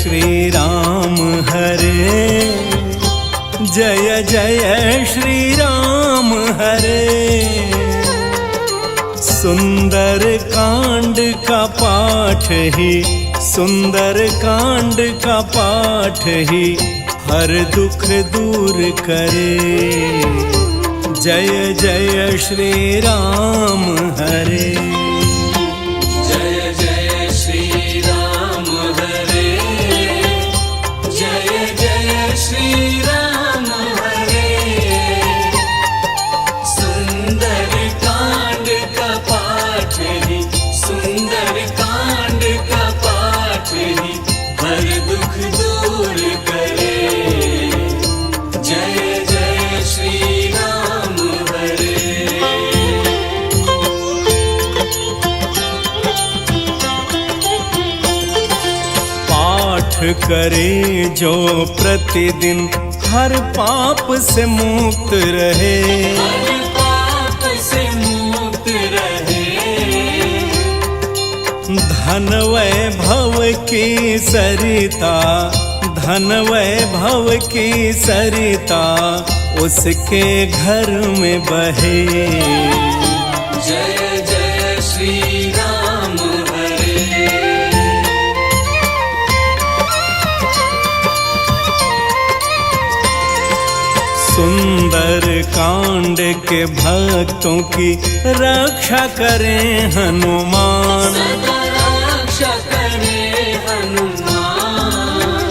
श्री राम हरे, जय जय श्री राम हरे। सुंदर कांड का पाठ ही, सुंदर कांड का पाठ ही हर दुख दूर करे। जय जय श्री राम हरे, जय जय श्री राम हरे, जय जय श्री राम हरे। सुंदर कांड का पाठ ही, सुंदर कांड का पाठ ही हर दुख दूर करे। जय जय श्री राम हरे। पाठ करे जो प्रतिदिन हर पाप से मुक्त रहे। हर पाप से मुक्त रहे। धन वैभव की सरिता, धन वैभव की सरिता उसके घर में बहे। जय जय श्री राम हरे। सुंदर कांड के भक्तों की रक्षा करें हनुमान। सदा रक्षा करे हनुमान।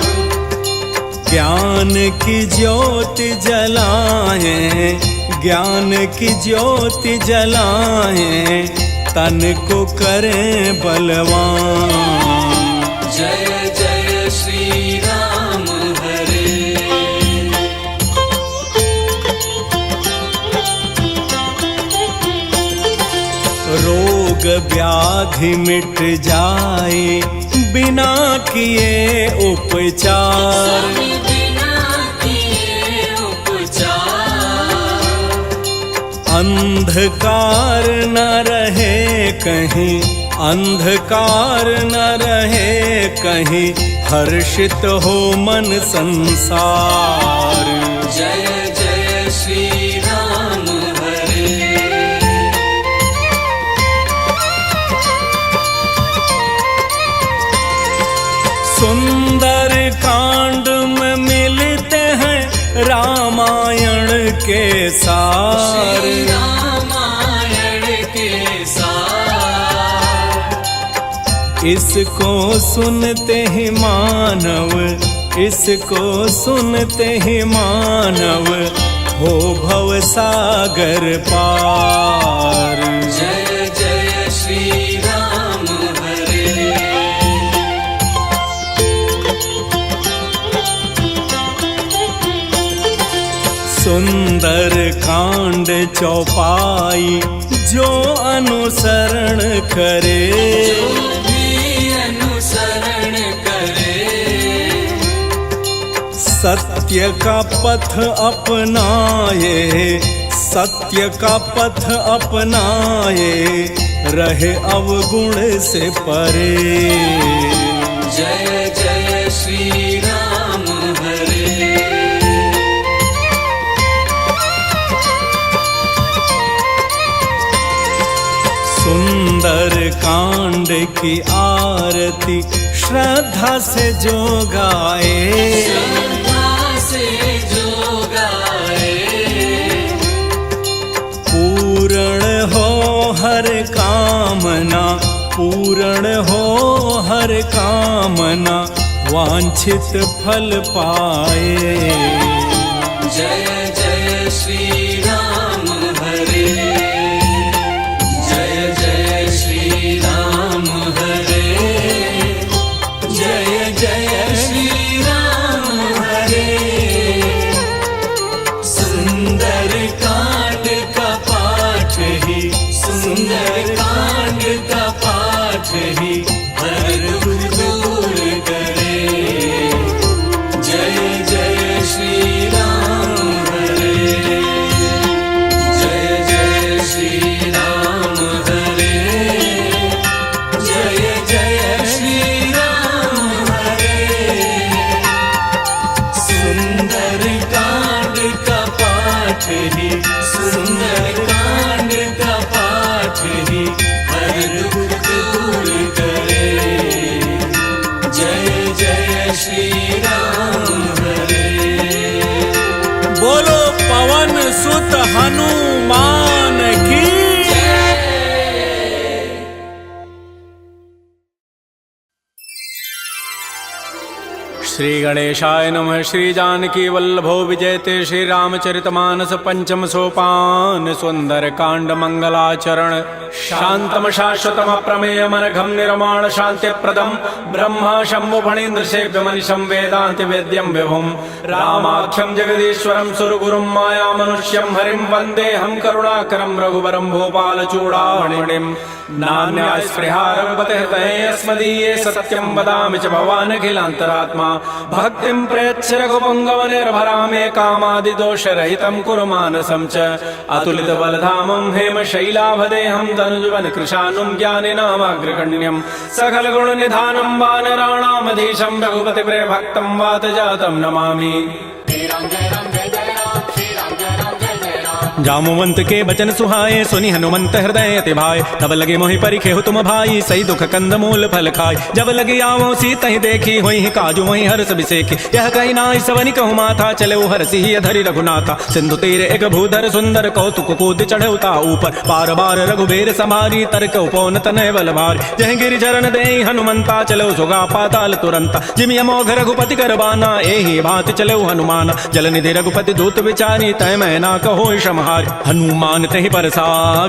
ज्ञान की ज्योति जलाएं, ज्ञान की ज्योति जलाएं, तन को करें बलवान। जय जय श्री राम हरे। रोग व्याधि मिट जाए बिना किए उपचार। बिना किए उपचार। अंधकार न रहे कहीं, अंधकार न रहे कहीं, हर्षित हो मन संसार। जय जय श्री राम हरे। सुंदर कांड में मिलते हैं रामायण के सार। श्री रामायण के सार। इसको सुनते ही मानव, इसको सुनते ही मानव हो भव सागर पार। जय जय श्री राम हरे। सुंदर कांड चौपाई जो अनुसरण करे। जो भी अनुसरण करे। सत्य का पथ अपनाए, सत्य का पथ अपनाए, रहे अवगुण से परे। जय जय श्री राम हरे। सुंदर कांड की आरती श्रद्धा से जो गाए। श्रद्धा से जो गाए। पूर्ण हो हर कामना, पूर्ण हो हर कामना, वांछित फल पाए। जय जय श्री राम हरे। जय जय श्री राम हरे। जय जय श्री राम हरे। सुंदर कांड का पाठ ही, सुंदर कांड का पाठ ही हर दुख दूर करे। जय जय श्री राम हरे। जय जय श्री राम हरे। जय जय श्री राम हरे। श्री गणेशाय नमः। श्री जानकी वल्लभो विजयते श्री रामचरितमानस पंचम सोपान सुंदर कांड मंगलाचरण शांतम शाश्वतम प्रमेय मनघम निर्माण शांति प्रदम ब्रह्मा शंभु फणीन्द्र सेव्य मनिषं वेदांति वेद्यम विभुम रामाख्यम जगदीश्वरम सुरगुरुम माया मनुष्यम हरिम वंदे हम करुणाकरम रघुवरम भोपाल चूड़ामणिम नान्या स्पृहा रघुपते हृदये अस्मदीये सत्यम वदामि च भवान् अखिलान्तरात्मा भक्तिं प्रयच्छ रघुपुङ्गव निर्भरामे कामादिदोषरहितं कुरु मानसं च अतुलितबलधामं हेमशैलाभदेहं धनुजवन कृशानुं ज्ञानिनामाग्रगण्यं सकलगुणनिधानं वानराणामधीशं रघुपतिप्रियभक्तं वातजातं नमामि। जामुवंत के बचन सुहाए सुनि हनुमंत हृदय अति भाई तब लगे मोहि परिखे हो तुम भाई सही दुख कंद मूल फल खाय जब लगे आवो सीत ही देखी होई काजू मोहि हर्ष बिसेखी यह कही नाई सवनि कहु माथा चले हर्षि ही धरि रघुनाथा सिंधु तीर एक भूधर सुंदर कौतुक कूद चढ़े उता ऊपर बार बार रघुबीर समारी तर्क उपौन तनय बल भारी जह गिरि चरण दे हनुमंता चलो सुगा पाताल तुरंता जिमि अमोघ रघुपति करबाना एहि भांति चले हनुमान जल निधि रघुपति दूत विचारी तय मैना कहो क्षमा हनुमान तहि परसा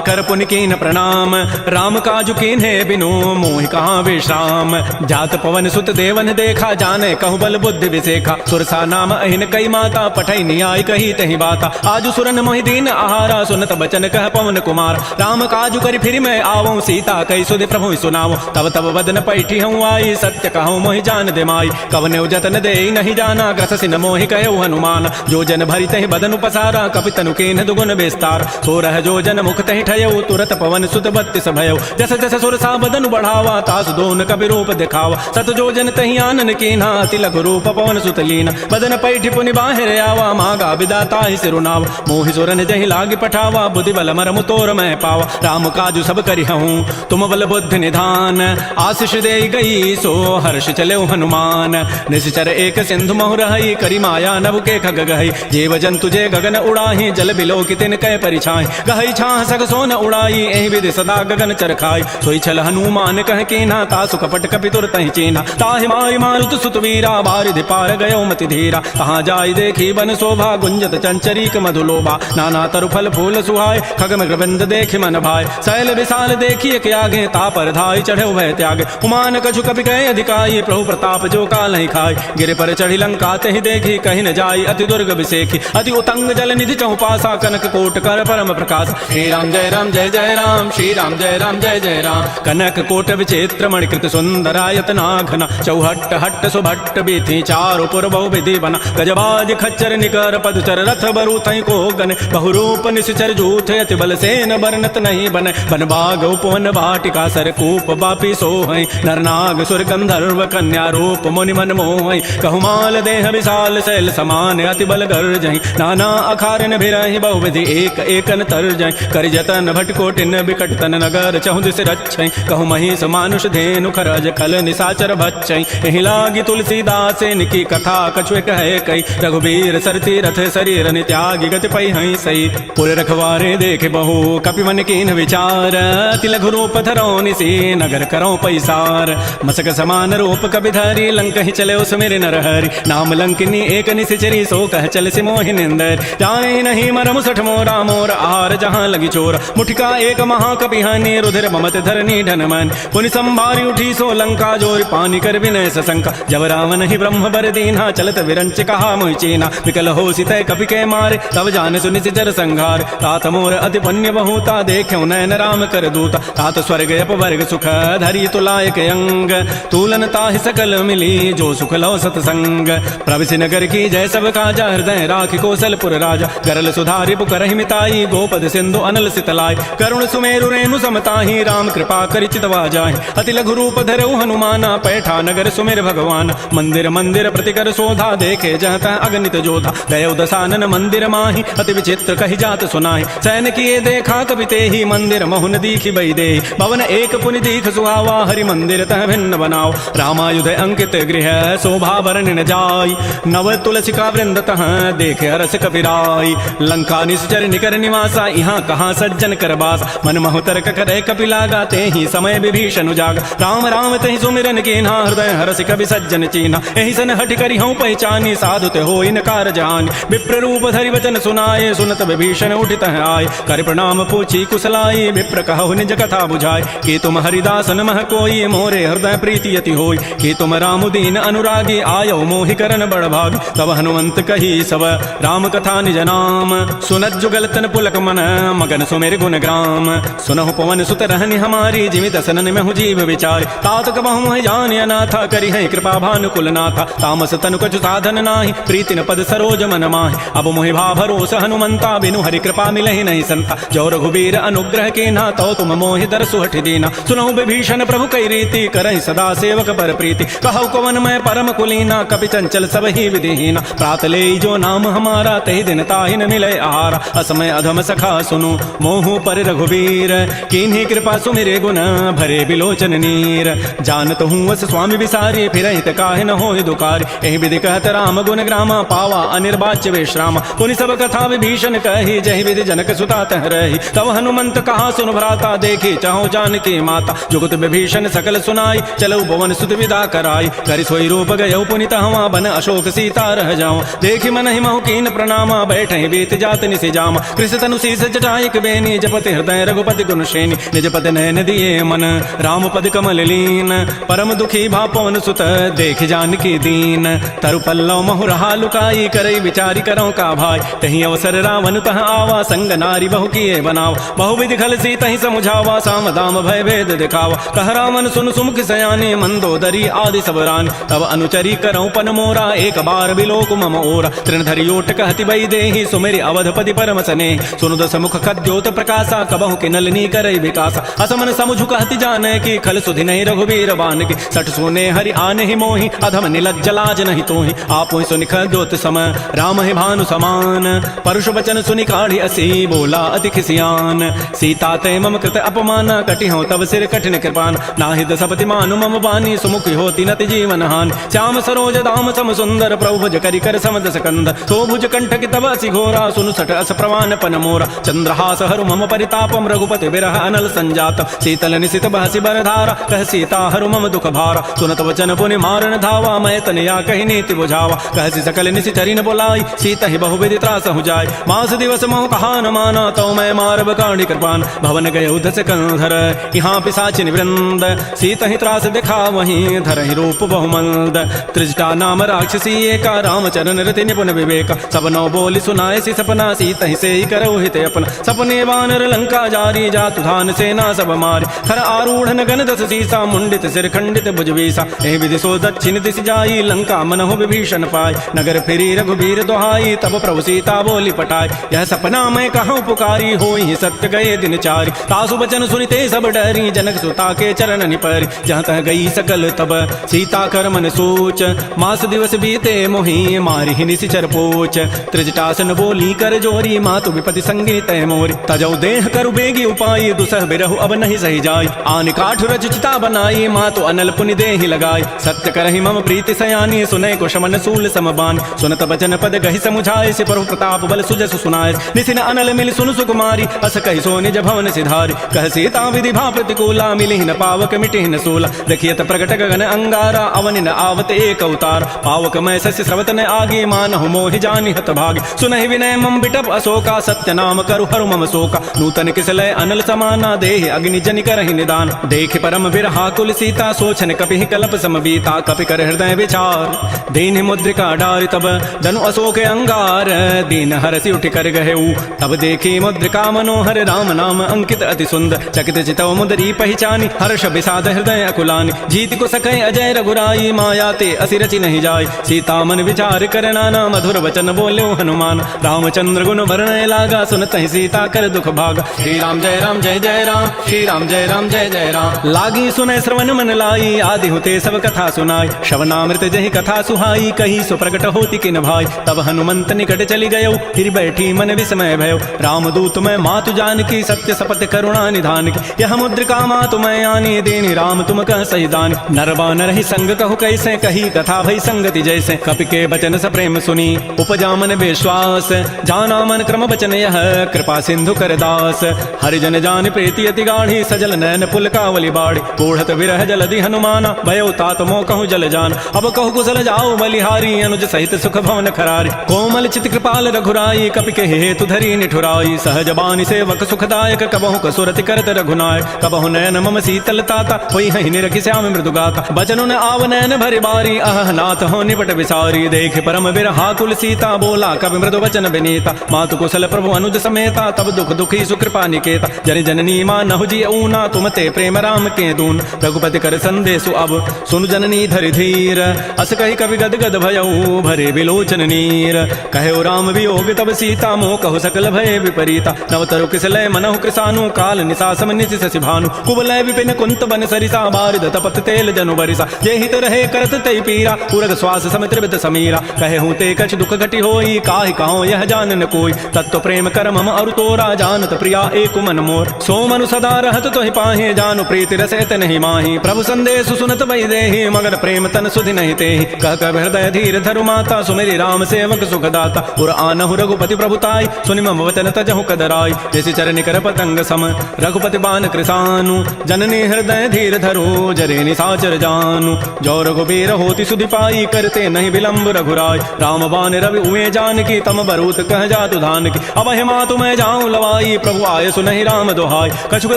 कर पुनि कीन प्रणाम राम काजु कीन्हे बिनु मोहि कहाँ विश्राम जात पवन सुत देवन देखा जाने कहु बल बुद्धि विसेखा सुरसा नाम अहिन कई माता पठई नियाय कही तहि बाता आजु सुरन मोहि दीन आहारा सुनत बचन कह पवन कुमार राम काजु करि फिर मैं आवो सीता कई सुधि प्रभु सुनावो तब तब बदन पैठी हूँ आई सत्य कहूँ मोहि जान दे माई कवने जतन दे नहीं जाना ग्रस सिन मोहि कहो हनुमान जो जन भरी तहि बदन उपसारा कपितनु कीन दुगुन विस्तार सोरह जो जन मुख तहि ठयऊ तुरत पवन सुत बत्तिस भयऊ जस जस सुरसा बदन बढ़ावा तास दोन कवि रूप दिखावा सत जो जन तहि आनन कीन्हा अति लघु रूप पवन सुत लीना बदन पैठि पुनि बाहिर आवा मागा विदाता ही सिरुनावा मोहि सुरन जहि लागी पठावा बुद्धि बल मरम तोर मैं पावा राम काजु सब करि हूँ तुम बल बुद्धि निधान आशीष दे गई सो हर्ष चले हनुमान निश्चर एक सिंधु महु रही करि माया नभ के खग गई जीव जंतु जे गगन उड़ाही जल बिलो तिन कह परिछाई गहई छाह सग सोन उड़ाई एहि विधि सदा गगन चरखाई सोई छल हनुमान कह कीन्हा तासु कपट कपितुर तहि चीन्हा ताहि मारि मारुत सुत वीरा बारिधि पार गयो मति धीरा तहाँ जाई देखी बन शोभा गुंजत चंचरीक मधुलोभा नाना तरु फल फूल सुहाय खगम ग्रविंद देखि मन भाई शैल विशाल देखिए के आगे ता पर धाई चढ़े भय त्यागे उमान कछु कपि कहे अधिकाई प्रभु प्रताप जो काल नहीं खाई गिर पर चढ़ी लंका तहि देखी कहीं न जाई अति दुर्ग विसेखी अति उतंग जल निधि चौपासा कनक कोट कर परम प्रकाश श्री राम जय जय राम श्री राम जय जय राम कनक कोट विचित्र मणिकृत सुंदरायतना घना चौहट्ट हट्ट सुभट्ट बीथी चारु पुर बहु विधि बना गजबाज खच्चर निकर पदचर रथ बरु थई को गन बहुरूप निश्चर जूथ अति बल सेन बरनत नहीं बन बन बाग उपवन वाटिका सरकूप बापी सोहई नरनाग सुर गंधर्व कन्या रूप मुनि मन मोहई कहमाल देह विशाल शैल समान अति बल गर्जहि नाना अखारन भिरहि बहु विधि एक एकन तर जाय कर जतन भटकोटिन बिकट तन नगर चहुद से रक्षै कहु महिष मानुष धेनु खरज खल निसाचर भक्षै एहि लागी तुलसीदास निकी कथा कछुए कहे कई रघुबीर सरती रथ शरीर त्यागी गति पै हई सही पुर रखवारे देखे बहु कपि मन कीन विचार अति लघु रूप धरो निसी नगर करो पैसार मसक समान रूप कपि धरी लंक ही चले उस मेरे नरहरि नाम लंकिनी एक निशिचरी सो कह चल से मोहि निंदर जाए नहीं मरम सठ मोरा मोर आहार जहाँ लगी चोर मुठिका एक महाकपिहानी रुधिर ममत धरनी ढन मन पुनि संभारी उठी सो लंका जोर पानी कर विनय सशंका जब रावण ही ब्रह्म बर दीन्हा चलत विरंच कहा मोहि चीना विकल हो सितय कपि के मारे तब जान सुनि सिचर संघार तात मोर अति पुण्य बहुता देख्यो नयन राम कर दूता तात स्वर्ग अपवर्ग सुख धरि तुलायक अंग तूलन ताहि सकल मिली जो सुख लो सतसंग प्रविशि नगर की जय सब काजा हृदय राखि कौशलपुर राजा गरल सुधारि पुकरहि मिताई गोपद सिंधु अनल सितलाय करुण सुमेरु रेणु समताहि राम कृपा करि चितवा जाहि अति लघु रूप धरऊ हनुमाना पैठा नगर सुमेर भगवान मंदिर मंदिर प्रतिकर शोधा देखे जहता अगणित जोधा गयो दसानन मंदिर माहि अति विचित्र कहि जात सुनाहि सैन किए देखा कविते ही मंदिर महुन दीखि बई दे भवन एक पुनि दीख सुहावा हरि मंदिर तह भिन्न बनाओ रामायुध अंकित गृह शोभा बरन न जाय नव तुलसी का वृंद तह देखे हरस कपिराई लंका निश्चर निकर निवासा, यहाँ कहाँ सज्जन कर बास। मन महु तर्क करे कपिलागा, ते ही समय विभीषण उजाग। राम राम तहि सुमिरन कीन्हा, हृदय हरस कवि सज्जन चीन्हा। एहि सन हटि करि हूँ पहचानी, साधु ते होई न कारज हानि। विप्र रूप धरि वचन सुनाए, सुनत विभीषण उठित आए। कर प्रणाम पूछी कुशलाई, विप्र कहु निज कथा बुझाए। कि तुम हरिदासन मह कोई, मोरे हृदय प्रीति अति होई। कि तुम राम दीन अनुरागी, आयो मोहि करन बड़ भागी। तब हनुमंत कही सब राम कथा निज नाम, सुनत जुगल तन पुलक मन, मगन सुमेर गुण ग्राम। सुनहु पवन सुत रहनि हमारी, जिमि दसनन में हूँ जीव विचार। तात कबहु जान अनाथा, करि है कृपा भानुकुल नाथा। तामस तनु कछु साधन नाही, प्रीति न पद सरोज मन माहि। अब मोहि भा भरोस हनुमंता, बिनु हरि कृपा मिलहि नहीं संता। जो रघुबीर अनुग्रह के ना, तो तुम मोहि दरसु हठि दीना। सुनहु विभीषण प्रभु कई रीति, करहि सदा सेवक पर प्रीति। कहु कवन मैं परम कुलीना, कपि चंचल सब ही विधिहीना। प्रात ले जो नाम हमारा, तहि दिन ताहि न मिले आहारा। असमय अधम सखा सुनु, मोहु पर रघुबीर। किन्हीं कृपा सुमिरे गुण, भरे बिलोचन नीर। जानत हूँ अस स्वामी विसारी, फिर हित काहे न होय दुकारी। एहि विधि कहत राम गुण ग्रामा, पावा अनिर्वाच्य विश्राम। पुनि सब कथा विभीषण कही, जहि विधि जनक सुता तह रही। तब हनुमंत कहा सुन भ्राता, देखी चाहो जानकी माता। जुगत विभीषण सकल सुनाई, चलो भवन सुत विदा कराई। करि सोई रूप गयो पुनित हवा, बन अशोक सीता रह जाऊं। देखि मन ही महु कीन प्रणामा, बैठे बीत जात निसि जामा। कृष तनु शीस जटायक बेनी, जपति हृदय रघुपति गुण श्रेणी। निज पद नयन दिए मन, राम पद कमल लीन। परम दुखी भा पवन सुत, देख जानकी दीन। तरु पल्लव महु रहा लुकाई, करई विचारी करो का भाई। तही अवसर रावण तह आवा, संग नारी बहु किए बनावा। बहु विधि खल सी तहि समुझावा, साम दाम भय भेद दिखावा। कह रावण सुन सुमुख सयाने, मंदोदरी आदि सब रानी। तब अनुचरी करऊं पन मोरा, एक बार बिलोक मम ओरा। तृणधरि ओट कहति बई देहि, सुमेरि अवधपति परम स्नेह। सुनु दस मुख खद्योत प्रकाशा, कबहु के नलिनी करई विकासा। असमन समुझु कहति जाने की, खल सुधि नहीं रघुबीर बान की। सठ सुने हरि आने ही मोहि, अधम निलज्ज लाज नहीं तोहि। आपो सुनि खद्योत सम, राम है भानु समान। परुष वचन सुनि काढ़ी असी, बोला अति खिसियान। सीता ते मम कृत अपमान, कटि हूँ तब सिर कठिन कृपान। नाहिद सपति मानु मम बानी, सुमुख होती नति जीवन हानि। श्याम सरोज दाम सम सुंदर, प्रभु भुज करि कर समदस कंद। तो भुज कंठ की तब असि घोरा, सुनु सठ अस प्रवान पन मोरा। चंद्रहास हरु मम परितापम, रघुपति बिरह अनल संजात। शीतल निशित बहसि बर धारा, कह सीता हरु मम दुख भारा। सुनत वचन पुनि मारन धावा, मैं तनया कहि नीति बुझावा। कहसि सकल निशिचरि न बोलाई, सीता ही बहु विधि त्रास हो जाय। मास दिवस महु कहा न माना, तो मैं मारब काढ़ी कृपान। भवन गए दस कंधर, यहाँ पिशाचिन वृंद। सीता ही त्रास दिखा वहीं, धरहि रूप बहुमंद। त्रिजटा नाम राक्षसी एका, रामचरण रति निपुण विवेक। सब नौ बोली सुनाए सी सपना, सीता ही से ही करौ हित अपना। सपने वानर लंका जारी, जातु धान सेना सब मारी। खर आरूढ़ नगन दस सीसा, मुंडित सिर खंडित भुज बीसा। एहि विधि सो दक्षिण दिश जाई, लंका मनहु विभीषण पाय। नगर फिरी रघुबीर दुहाई, तब प्रभु सीता बोली पटाई। यह सपना मैं कहूँ पुकारी, होई सत्य गए दिन चारि। तासु वचन सुनिते सब डरी, जनक सुता के चरण निपरि। जहाँ तह गई सकल तब सीता कर मन सोच। मास दिवस बीते मोहि, मारी ही निशिचर पोच। त्रिजटासन बोली कर जोरी, मातु विपति संगी तय मोरी। तजौ देह करु बेगी उपाय, दुसह बिरहु अब नहीं सही जाय। आन काठ रचिता बनाई, मातु अनल पुनि देहि लगाई। सत्य करहि मम प्रीति सयानी, सुनै कुशमन सूल समबान। सुनत वचन पद गहि समुझाय, सिपरु प्रताप बल सुजस सुनाय। निसिन अनल मिल सुनु सुकुमारी, अस कहि सो निज भवन सिधारी। कह सीता विधि भा प्रतिकूला, मिलिहि न पावक मिटिहि न सूला। देखियत प्रगट गगन अंगारा, अवनि न आवत एक अवतार। पावक मैं शशि स्रवत न आगे, मानहु मोहि जानि हत भागी। सुनहि विनय मम बिटप अशोका, सत्य नाम करु हरु मम शोका। नूतन किसलय अनल समाना, देहि अग्नि जनि करहि निदान। देख परम बिरहा कुल सीता, सोचन कपिहि कल्प समबीता। कपि कर हृदय विचार, दीन मुद्रिका डारि तब जनु अशोक अंगार। दीन हरसि उठि कर गहेऊ, तब देखी मुद्रिका मनोहर। राम नाम अंकित अति सुंदर, चकित चितव मुदरी पहचानी। हर्ष विषाद हृदय अकुलानि, जीत को सकै अजय रघुराई। माया ते असि रचि नहीं जाय, सीता मन विचार कर नाना। मधुर वचन बोल्यो हनुमान, रामचंद्र गुण वर्णय लागा। सुनत ही सीता कर दुख भागा। श्री राम जय राम जय जय राम, श्री राम जय राम जय जय राम। लागी सुनय श्रवण मन लाई, आदि होते सब कथा सुनाई। श्रवणामृत जहि कथा सुहाई, कही सो प्रकट होती किन भाई। तब हनुमंत निकट चली गयो, फिर बैठी मन विस्मय भयो। रामदूत मैं मातु जानकी, सत्य सपत करुणा निधान की। यह मुद्रिका मातु मैं आनी, देनी राम तुम कह सही दान। नरवा नर ही संग कहु कैसे, कही कथा भई संगति जैसे। कपि के बचन स प्रेम सुनी, उपजा मन विश्वास। जाना मन क्रम बचन यह कृपा सिंधु कर दास हरिजन जान प्रीति अति गाढ़ी सजल नैन पुल कावली बाड़ी बूढ़त विरह जलधि हनुमाना भयो तात मोह कहूँ जल जान अब कहु कुशल जाओ बलिहारी अनुज सहित सुख भवन खरारी कोमल चित कृपाल रघुराई कपि के हेतु धरी निठुराई सहज बानी सेवक सुखदायक कबहु कसुरति करत रघुनायक कबहु नयन मम शीतल ताता होई हहि निरखि श्याम मृदुगाता बचनु न आव नयन भरि बारी अह नाथ हो निपट विसारी देख परम बिरहा कुल सीता बोला कवि मृदु वचन विनीता मातु कुशल प्रभु अनुज समेता तब दुख दुखी सुकृपा निकेता जन जननी मानहु जी ऊना तुम ते प्रेम राम के दून रघुपति कर संदेशु अब सुनु जननी धरि धीर अस कहि कवि गद गद भयऊ भरे विलोचन नीर कहो राम वियोग तब सीता मोह कहु सकल भय विपरीता नव तरु किसलय मनहु कृसानु काल निसासम निशि शशि भानु कुवलय विपिन कुंत बन सरिसा बारिद तपत तेल जनु बरिसा जे हित रहे करत तै पीरा उरग श्वास समित्रित समीरा कहे हूँ ते कछ दुख घटी होई काहि कहो यह जानन कोई तत्व प्रेम कर मम अरु तोरा जानत प्रिया एक मन मोर सो मनु सदा रहत तोहि पाहे जानु प्रीति रसैत नहीं माही प्रभु संदेश सुनत बई देहि मगर प्रेम तन सुधि नहीं तेहि कह कह हृदय धीर धरु माता सुमेरी राम सेवक सुखदाता पुर आनहु रघुपति प्रभुताई सुनि मम वचन तजहु कदराई जैसी चरण कर पतंग सम रघुपति बान कृसानु जननी हृदय धीर धरो जरे निसाचर जानु जो रघुबीर होति सुधि पाई करते नहीं विलंब रघुराय राम बान रवि उए जान की तम बरूत कह जातु धान की अब हिमा तुम्हें जाऊं लवाई प्रभु आय सुनहि राम दोहाई कछुक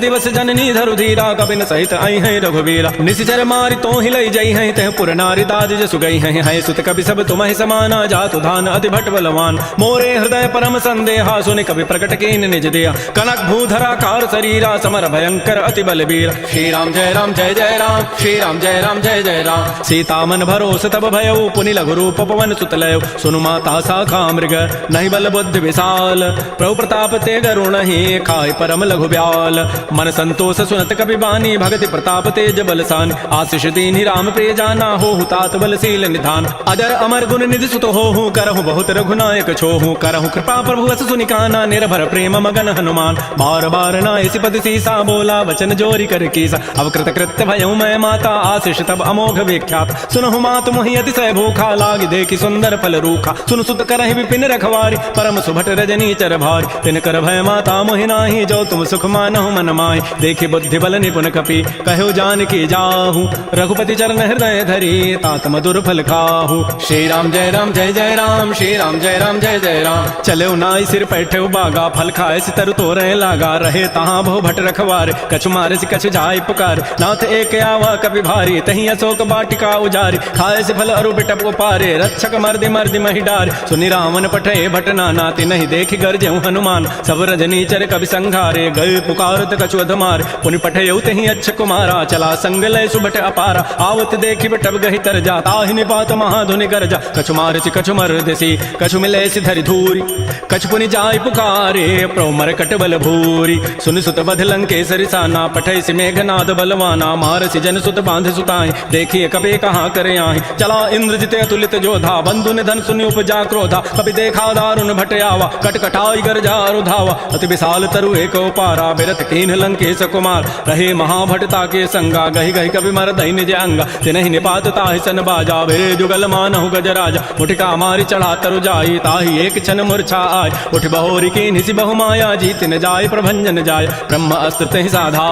दिवस जननी धरु धीरा कबिन सहित आई है रघुबीरा निशिचर मारि तो हिलई जई है तह पुर नारी दाद जसु गई है सुत कवि सब तुम्हें समाना जातु धान अति भट बलवान मोरे हृदय परम संदेहा सुनि कवि प्रकट कीन निज दिया कनक भूधरा कार शरीरा समर भयंकर अति बलबीर श्री राम जय राम जय जय राम श्री राम जय राम जय जय राम सीता मन भरोस तब भयऊ पुनि लघु रूप पवन सुतलय सुनु माता साखा मृग नहीं बल बुद्धि विशाल प्रभु प्रताप ते गरुण ही खाय परम लघु ब्याल मन संतोष सुनत कपि बानी भगति प्रताप तेज बलसान आशीष दीन राम प्रिय जाना हो तात बलशील निधान अजर अमर गुण निधि सुत हो करहु बहुत रघुनायक छोहु करहु कृपा प्रभु अस सुनिकाना निर्भर प्रेम मगन हनुमान बार बार नाय सिपति सीसा बोला वचन जोरी कर कीसा अब कृत कृत्य भयऊ मैं माता आशीष तब अमोघ विख्यात सुनहु मात मोहि अतिशय भूखा लागी देखी सुंदर फल रूखा सुन सुत करहि विपिन रखवारी परम सुभट रजनी चर भारी तिन कर भय माता मोहि नाही जो तुम सुख मानहु मन माहि देखि बुद्धि बल निपुन कपि कहो जान की जाहु रघुपति चरण हृदय धरी तात मधुर फल खाहु श्री राम जय राम जय जय राम श्री राम जय राम जय जय राम चले नाई सिर पैठे बागा फल खाए सितर तोरे लागा रहे तहाँ बहु भट रखवार कछु मारे से कछु जाय पुकार नाथ एक आवा कपि भारी तही अशोक बाटिका उजारी खाए से फल अरु बिटप उपारे रक्षक मर्दि मर्दि महि डार सुनि रावण पठे भटना नाति नहीं देखि गरजेउ हनुमान सब रजनी चर कवि संघारे गए पुकारत कछु अधमार पुनि पठे तही अच्छ कुमारा चला संग लय सुबट अपारा आवत देखि बटब गहि तर जा ताहि निपात महाधुनि गरजा कछु मार से कछु मर्दसी कछु मिले से धरि धूरी कछु पुनि जाय पुकारे प्रभु मरकट बल भूरी सुन सुत बध लंकेसरि साना पठै से मेघनाद बलवाना मार से जन सुत बांध सुताई देखिए कपे कहाँ करे आहि चला इंद्रजित अतुलित जोधा बंधु निधन सुनि उपजा क्रोधा कपि देखा दारुण भट आवा कटकटाई गरजा रुधावा अति विशाल तरु एक पारा बिरत कीन लंकेश कुमार रहे महाभटता के संगा गहि गहि कवि मर दहि निज अंगा तिनहि निपात ताहि सन बाजा बेरे जुगल मानहु गजराजा उठिका मारी चढ़ा तरु जाई ताहि एक क्षण मूर्छा आय उठ बहोरी की निसि बहु माया जीत न जाय प्रभंजन जाय ब्रह्म अस्त्र तहि साधा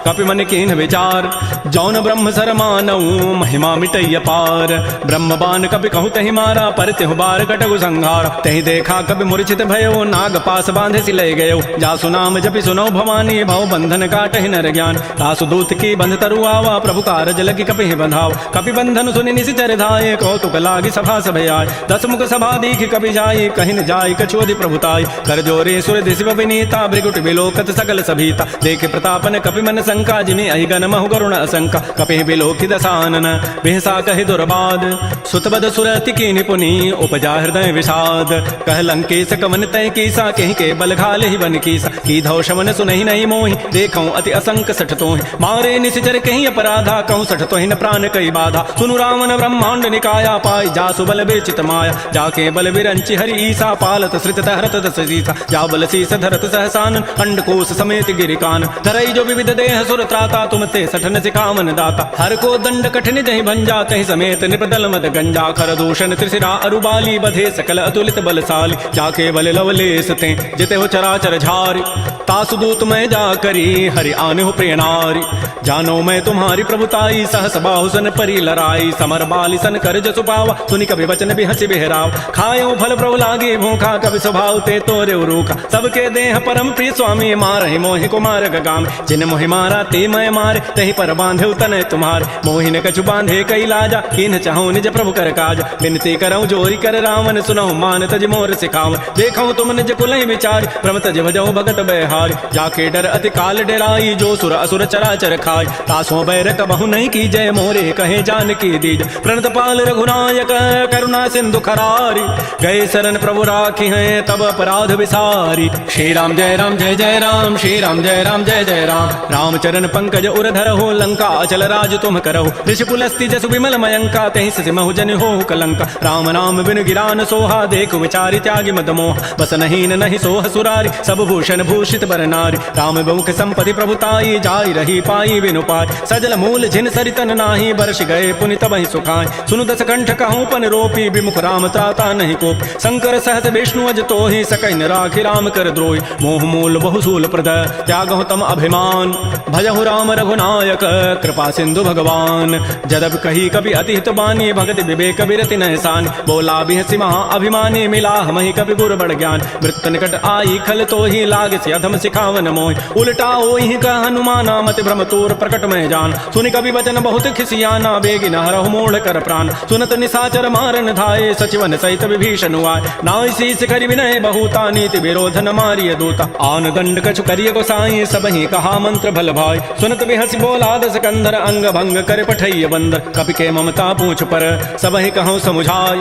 कपि मन कीन विचार जौन ब्रह्म सर मानऊ महिमा मिटैय पार ब्रह्म बान कपि कहु तहि मारा पर तेहु बार कटगु संहार तहि देखा कपि मूर्छित भयो नाग पास बांधे सि लय गयो जासु नाम जपि सुनो भवानी भव बंधन काटहि नर ज्ञान तासु दूत की बंध तरु आवा प्रभु कारज लगी कपि बंधाव कपि बंधन सुनि निशिचर धाये कौतुक लागी सभा सभय आय दस मुख सभा दीख कपि जाई कहि न जाय कछोदि प्रभुताई कर जोरे सुर दिशि विनीता भृगुट विलोकत सकल सभीता देखे प्रतापन कपि मन शंका जिमि अहि गन महु गरुण असंका कपि विलोकि दसानन बिहसा कहि दुर्बाद सुतबद सुरति की निपुनि उपजा हृदय विषाद कह लंकेश कवन तय कीसा कहि के बल घाल ही बन कीसा की धौ शमन सुनहि नहीं मोहि देखौ अति असंक सठ तोहि मारे निशिचर कहि अपराधा कहूँ सठ तोहि न प्राण कई बाधा सुनु रावण ब्रह्मांड निकाया पाई जासु बल बेचित माया जाके बल विरंचि हरि ईसा पालत श्रित हरत दस सीसा जा बल शीस धरत सहसान अंडकोश समेत गिरिकान धरई जो विविध देह सुर त्राता तुम ते सठन सिखावन दाता हर को दंड कठिन जहि भंजा तहि समेत निपदल मद गंजा खर दूषण त्रिशिरा अरुबाली बधे सकल अतुलित बलशाली जाके केवल लवलेस ते जिते हो चराचर झारी। तासु दूत मैं जा करी हरि आने हो प्रिय नारी। जानो मैं तुम्हारी प्रभुताई सहस बाहु सन परी लड़ाई। समर बाली सन कर जसु पावा सुनि कभी वचन भी हंसी बिहराव। खायो फल प्रभु लागे भूखा कभी स्वभाव ते तोरे रूखा। सबके देह परम प्रिय स्वामी मारहि मोहि कुमार गगाम। जिन मोहि मारा ते मैं मारे तही पर बांधे तनय तुम्हारे। मोहि न कछु बांधे कई लाजा किन चाहूं निज प्रभु कर काज। बिनती करऊं जोरी कर रावण सुनहु मान तज मोर सिखाव। देखऊं तुम निज कुलहि विचार प्रभ तज भजऊ भगत बहार। जाके डर अति काल डराई जो सुर असुर चराचर खाय। तासों बैर कबहु नहीं की जय मोरे कहे जानकी दीज। प्रणत पाल रघुनायक करुणा सिंधु खरारी। गए शरण प्रभु राखी हैं तब अपराध विसारी। श्री राम जय राम जय जय राम। श्री राम जय राम जय जय राम। राम चरण पंकज उर धरहु लंका अचल राज तुम करहु। ऋषि पुलस्ति जसु विमल मयंका तेहि सिमहु जन हो कलंका। राम नाम बिन गिरान सोहा देखु विचारि त्यागी मद मोह। बस नहीं नहीं सोह सुरारी सब भूषण भूषित बर नारी। राम बहुख संपत्ति प्रभुताई जाई रही पाई बिनु पाय। सजल मूल जिन सरितन नाही बरस गए पुनि तबहि सुखाय। सुनु दस कंठ कहूँ पन रोपी विमुख राम त्राता नहीं कोप। शंकर सहस विष्णु अज तोहि सकहि न राखि राम कर द्रोही। मोह मूल बहुसूल प्रद त्यागहु तम अभिमान। भजहु राम रघुनायक कृपा सिंधु भगवान। जदब कही कभी अति हित बानी भगति विवेक विरति नहसान। बोला बिहसि महा अभिमानी मिला हमहि कभी गुर बड़ ज्ञान। मृत्यु निकट आई खल तो ही लाग से अधम सिखावन मोहि। उल्टा ओहि का हनुमाना मति भ्रम तोर प्रकट में जान। सुनि कभी वचन बहुत खिसियाना बेगी न हरहु मोड़ कर प्राण। सुनत निशाचर मारन धाये सचिवन सहित विभीषण आए। नाई शीस करि विनय बहुता नीति विरोधन मारिय दूता। आन दंड कछु करिय गोसाई सबहि कहा मंत्र भल भाई। सुनत बिहसि बोला दस कंधर अंग भंग कर पठैय बंदर। कपि के ममता पूछ पर सबहि कहूँ समुझाई।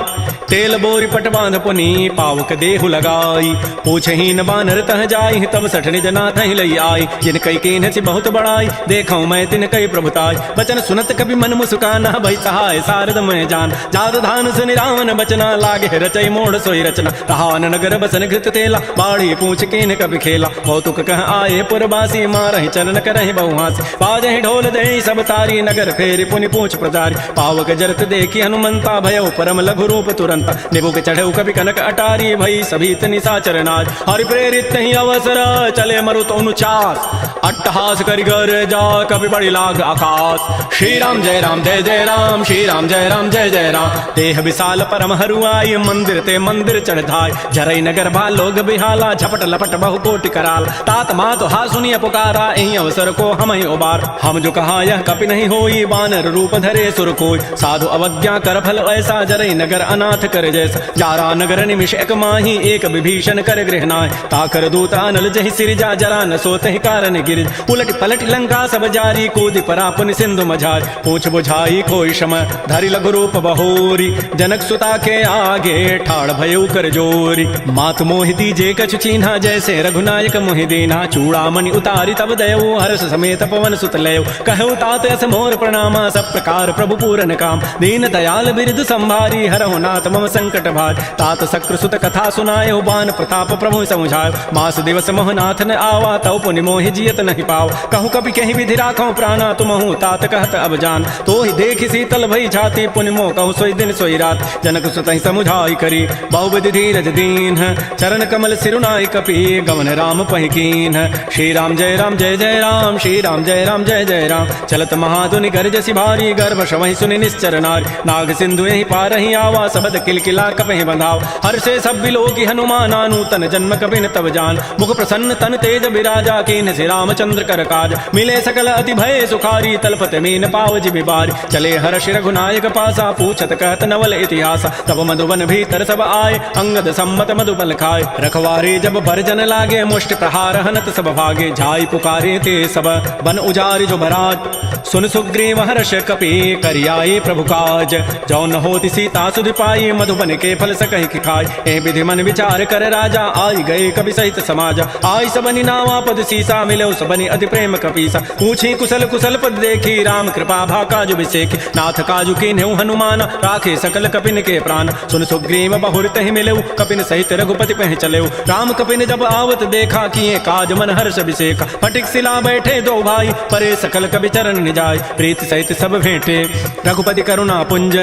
तेल बोरी पट बांध पुनि पावक देहु लगाई। पूछहीन बानर तह जाई तब सठ निज नाथ ही लई आई। जिन कई कीन सी बहुत बड़ाई देखऊं मैं तिन कई प्रभुताई। वचन सुनत कभी मन मुस्काना भई सहाय सारद मैं जान। जात धान सुनि रावण बचना लागे रचई मोड़ सोई रचना। कहान नगर बसन घृत तेला बाढ़ी पूछ कीन कभी खेला। कौतुक कह आए पुरबासी मारहि चरण करहि बहुहासी। बाजहि ढोल देहि सब तारी नगर फेरि पुनि पूछ प्रजारी। पावक जरत देखी हनुमंता भयउ परम लघु रूप तुरंता। निबुक चढ़ऊ कभी कनक अटारी भई सभीत निशाचर नाज। हरि प्रेरित ही अवसर चले मरुत अनुचास। अट्टहास करि गर जा कभी बड़ी लाग आकाश। श्री राम जय राम जय जय राम। श्री राम जय राम जय जय राम। देह विशाल परम हरुआई मंदिर ते मंदिर चढ़ धाय। जरई नगर भा लोग बिहाला झपट लपट बहु कोटि कराल। तात मात हा सुनिय पुकारा एहि अवसर को हम ही उबार। हम जो कहा यह कपि नहीं होई बानर रूप धरे सुर कोई। साधु अवज्ञा कर फल ऐसा जरई नगर अनाथ कर जैसा। जारा नगर निमिष एक माही एक विभीषण कर गृहनाय। ताकर दूत अनल जहि सिरजा जरा न सोते कारण गिरिज। उलट पलट लंका सब जारी कूदि परा पुनि सिंधु मझार। पूछ बुझाई कोई शम धरि लघु रूप बहोरी। जनक सुता के आगे ठाड़ भयउ कर जोरी। मात मोहि दीजे कछु चीन्हा जैसे रघुनायक मोहि दीन्हा। चूड़ामणि उतारी तब दयऊ हर्ष समेत पवन सुत लयऊ। कहऊ तात अस मोर प्रणामा सब प्रकार प्रभु पूरन काम। दीन दयाल बिरदु संभारी हरहु नाथ मम संकट भार। तात शक्र सुत कथा सुनायो बान प्रताप प्रभु समुझायो। मास दिवस मोहनाथ न आवा तौ पुनि मोहि जियत नहीं पाव। कहूँ कभी कहीं विधि राखो प्राणा तुमहु तात कहत अब जान। तो ही देखि शीतल भई छाती पुनि मोह कहूँ सोई दिन सोई रात। जनक सुत ही समुझाई करी बहुविधि धीरज दीन। चरण कमल सिरुनाई कपि गवन राम पहिकीन। श्री राम जय राम जय जय राम। श्री राम जय राम जय जय राम। चलत महाधुनि गरजसि भारी गर्भ शवहि सुनि निश्चर नारी। नाग सिंधु यही पार ही आवा सबद किलकिला कपहि बंधाव। हर से सब बिलोकी हनुमाना नूतन जन्म कपिन तब जान। मुख प्रसन्न तन तेज विराजा कीन से रामचंद्र कर काज। मिले सकल अति भय सुखारी तलपत मीन पावज बिबारी। चले हर्ष रघुनायक पासा पूछत कहत नवल इतिहास। तब मधुबन भीतर सब आए अंगद सम्मत मधुबल खाए। रखवारे जब भरजन लागे मुष्टि प्रहार हनत सब भागे। झाई पुकारे ते सब बन उजारि जो भराज। सुन सुग्रीव हर्ष कपि करियाए प्रभु काज। जौ न होति सीता सुधि पाई मधुबन के फल सकहि खाय। ए विधि मन विचार कर राजा आई गए कवि सहित समाज। आई ताहि सबनि नावा पद सीसा मिलो सबनि अति प्रेम कपीसा पूछी कुशल कुशल पद देखी राम कृपा भा काजु बिसेखी नाथ काजु कीन्हु हनुमान राखे सकल कपिन के प्राण सुन सुग्रीव बहुर तहि मिलऊ कपिन सहित रघुपति पह चलेऊ राम कपिन जब आवत देखा किए काज मन हर्ष बिसेखा फटिक सिला बैठे दो भाई परे सकल कवि चरण निजाय प्रीति सहित सब भेंटे रघुपति करुणा पुंज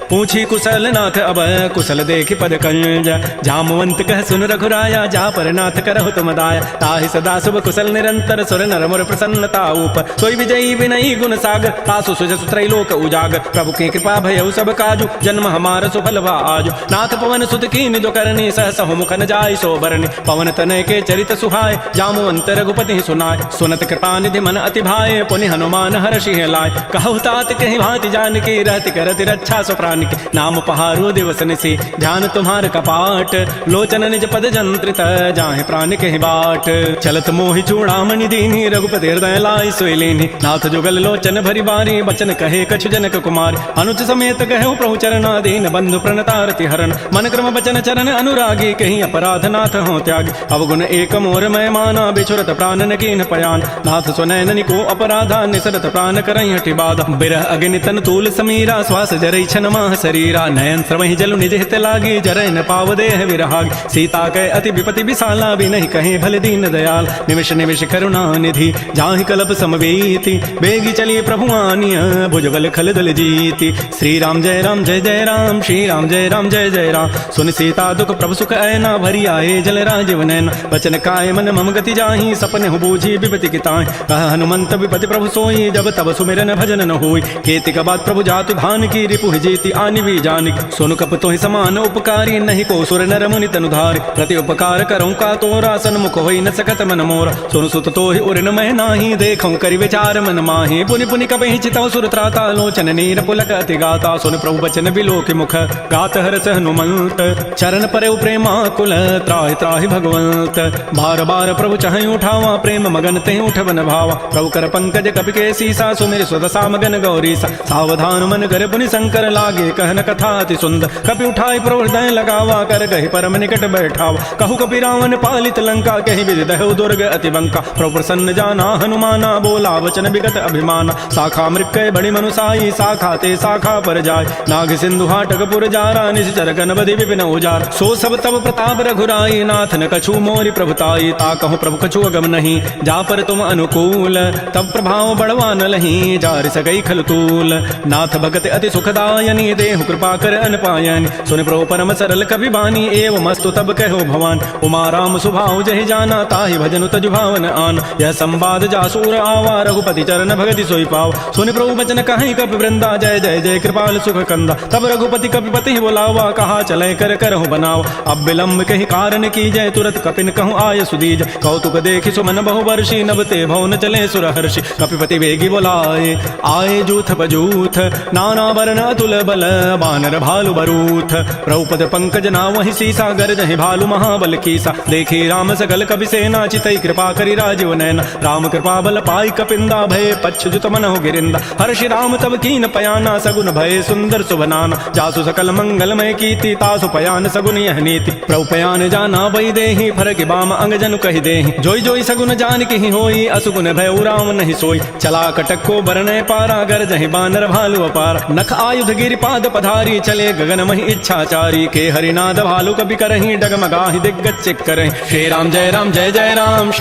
पूछी कुशल नाथ अब कुशल देखि पद कंज जामवंत कह सुन रघुराया जा पर नाथ करहु तुम दाया ताहि सदा शुभ कुशल निरंतर सुर नर मुर प्रसन्नता ऊपर सोई विजयी विनयी गुण सागर तासु सुजसु त्रैलोक उजागर प्रभु की कृपा भयउ सब काजु जन्म हमार सुफल भा आजु नाथ पवन सुत कीन जो करनी सहस मुखन जाय सो बरनी पवन तनय के चरित सुहाय जामवंत रघुपति सुनाय सुनत कृपा निधि मन अति भाए पुनि हनुमान हर्षि लाय कहु तात कहीं भांति जान की रहति करति रक्षा सो प्राण की नाम पहारो दिवस निसी ध्यान तुम्हार कपाट लोचन निज पद जंत्रित जाहे प्राण कहीं बाट चलत मोहि चूड़ामणि दीनी रघुपति हृदय लाय सोई लेनी नाथ जुगल लोचन भरी बारी बचन कहे कछु जनक कुमार अनुज समेत कहे प्रभु चरणाधीन बंधु प्रणतारति हरण मन क्रम बचन चरण अनुरागी कहीं अपराध नाथ हो त्याग अवगुण एक मोर मैं माना बिछुरत प्राण न कीन पयान नाथ सुनैन को अपराधा निसरत प्राण करई हटि बाधा बिरह अग्नि तन तूल समीरा श्वास जरई छन माह शरीरा नयन श्रवहि जलु निज हित लागी जरय न पाव देह विरहाग सीता कै अति विपति विशाला भी नहीं कहे भले दीन दयाल निमिष निमिष करुणा निधि जाहि कलप समवेति बेगी चली प्रभु आनिय भुजबल खल दल जीति श्री राम जय राम जय जय राम श्री राम जय राम जय जय राम सुन सीता दुख प्रभु सुख ऐना भरी आए जल राजीव नैन वचन काय मन मम गति जाहि सपने हु बूझी विपति किताहि कह हनुमंत विपति प्रभु सोई जब तब सुमिरन भजन न होई केति का बात प्रभु जातु भान की रिपु जीति आनि भी जानिक सोनु कप तोहि समान उपकारी नहीं को सुर नर मुनि तनुधारि प्रति उपकार करऊँ का तोरा सन्मुख होई न सकत मन मोरा सोनु सुत तोहि उरन मह नाही देखऊँ करि विचार मन माहि पुनि पुनि कपहि चितौ सुर त्राता लोचन नीर पुलक अति गाता सुन प्रभु बचन बिलोकि मुख गात हरस हनुमंत चरण परउ प्रेमा कुल त्राहि त्राहि भगवंत बार बार प्रभु चाहि उठावा प्रेम मगन ते उठवन भावा प्रभु कर पंकज कपि के सीसा सुमिर सुदशा मगन गौरी सावधान मन कर पुनि शंकर लागे कहन कथा अति सुंदर कपि उठाई प्रभु हृदय लगावा कर गहि परम निकट बैठावा कहु कपि रावण पालित लंका कहि विदि दहु दुर्ग अति बंका प्रभु प्रसन्न जाना हनुमाना बोला वचन विगत अभिमाना शाखा मृक्कय बड़ि मनुसाई शाखा ते शाखा पर जाय नाग सिंधु हाटक पुर जारा निश्चर गणपति विपिन उजार सो सब तब प्रताप रघुराई नाथ न कछु मोरि प्रभुताई ता कहूँ प्रभु कछु अगम नहीं जा पर तुम अनुकूल तब प्रभाव बढ़वा न लही जार सकई खलतूल नाथ भगत अति सुखदायनी देहु कृपा कर अनपायनी सुन प्रभु परम सरल कवि बानी एवं मस्तु तब कहो भवान उमा राम सुभाव जहि जाना ताहि भजनु तजु भावन आन यह संवाद जासूर आवा रघुपति चरण भगति सोई पाव सुन प्रभु बचन कहीं कपि वृंदा जय जय जय कृपाल सुख कंदा तब रघुपति कपिपति बोलावा कहा चले कर करहु बनाव अब विलंब कही कारण की जय तुरत कपिन कहूँ आय सुदीज कौतुक देखि सुमन बहु वर्षी नभते भवन चले सुर हर्षि कपिपति वेगी बोलाए आए जूथ बजूथ नाना वर्ण अतुल बल बानर भालु बरूथ प्रभुपद पंकज नावहि सीसा गरजहि भालु महाबल कीसा देखी राम सकल कपि सेना चितई कृपा करि राजीव नैना राम कृपा बल पाई कपिंदा भय पच्छ जुत मन हो गिरिंदा हर्षि राम तब कीन पयाना सगुन भय सुंदर सुभनाना जासु सकल मंगलमय कीति तासु पयान सगुन यह नीति प्रभु पयान जाना वही देहि फरक बाम अंग जनु कहि देहि जोई जोई सगुन जान की होई असुगुन भय राम नहीं सोई चला कटक को बरने पारा गर जहि बानर भालु अपार नख आयुध गिरि पाद पधारी चले गगन महि इच्छाचारी के हरिनाद भालु कपि करहि डगमगाहि दिग्गज चिक करहि श्री राम जय राम जय जय राम